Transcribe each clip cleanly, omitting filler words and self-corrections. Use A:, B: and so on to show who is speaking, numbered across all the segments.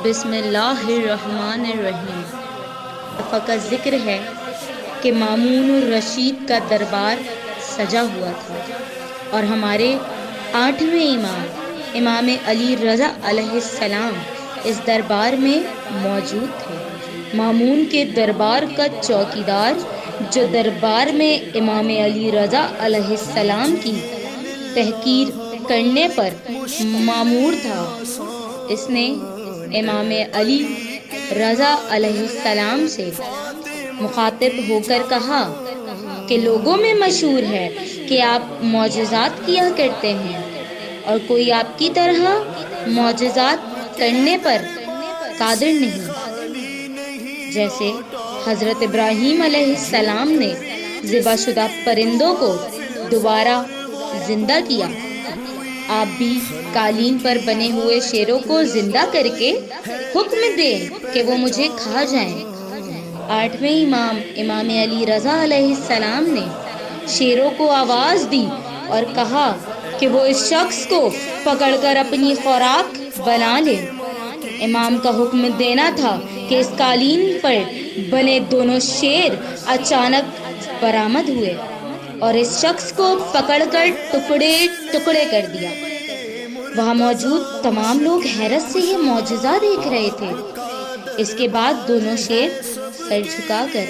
A: بسم اللہ الرحمن الرحیم۔ فقط ذکر ہے کہ مامون الرشید کا دربار سجا ہوا تھا اور ہمارے 8ویں امام امام علی رضا علیہ السلام اس دربار میں موجود تھے۔ مامون کے دربار کا چوکیدار جو دربار میں امام علی رضا علیہ السلام کی تحقیر کرنے پر مامور تھا، اس نے امام علی رضا علیہ السلام سے مخاطب ہو کر کہا کہ لوگوں میں مشہور ہے کہ آپ معجزات کیا کرتے ہیں اور کوئی آپ کی طرح معجزات کرنے پر قادر نہیں۔ جیسے حضرت ابراہیم علیہ السلام نے ذبح شدہ پرندوں کو دوبارہ زندہ کیا، آپ بھی قالین پر بنے ہوئے شیروں کو زندہ کر کے حکم دیں کہ وہ مجھے کھا جائیں۔ 8ویں امام امام علی رضا علیہ السلام نے شیروں کو آواز دی اور کہا کہ وہ اس شخص کو پکڑ کر اپنی خوراک بنا لے۔ امام کا حکم دینا تھا کہ اس قالین پر بنے دونوں شیر اچانک برآمد ہوئے اور اس شخص کو پکڑ کر ٹکڑے ٹکڑے کر دیا۔ وہاں موجود تمام لوگ حیرت سے یہ معجزہ دیکھ رہے تھے۔ اس کے بعد دونوں شیر سر جھکا کر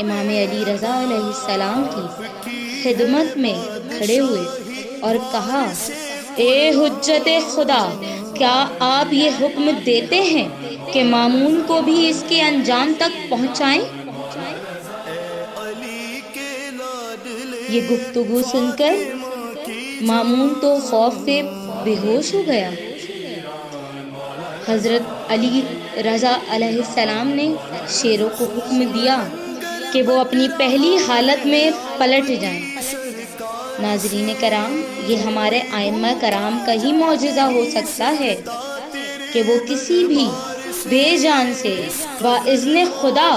A: امام علی رضا علیہ السلام کی خدمت میں کھڑے ہوئے اور کہا، اے حجت خدا، کیا آپ یہ حکم دیتے ہیں کہ مامون کو بھی اس کے انجام تک پہنچائیں؟ یہ گفتگو سن کر مامون تو خوف سے بے ہوش ہو گیا۔ حضرت علی رضا علیہ السلام نے شیروں کو حکم دیا کہ وہ اپنی پہلی حالت میں پلٹ جائیں۔ ناظرین کرام، یہ ہمارے ائمہ کرام کا ہی معجزہ ہو سکتا ہے کہ وہ کسی بھی بے جان سے باذن خدا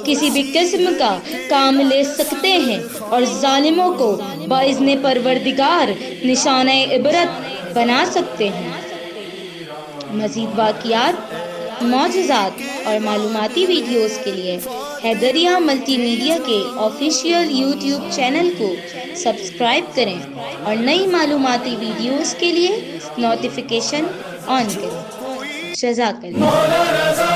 A: کسی بھی قسم کا کام لے سکتے ہیں اور ظالموں کو باذن پروردگار نشانۂ عبرت بنا سکتے ہیں۔ مزید واقعات، معجزات اور معلوماتی ویڈیوز کے لیے حیدریہ ملٹی میڈیا کے آفیشیل یوٹیوب چینل کو سبسکرائب کریں اور نئی معلوماتی ویڈیوز کے لیے نوٹیفیکیشن آن کریں۔ جزاک اللہ۔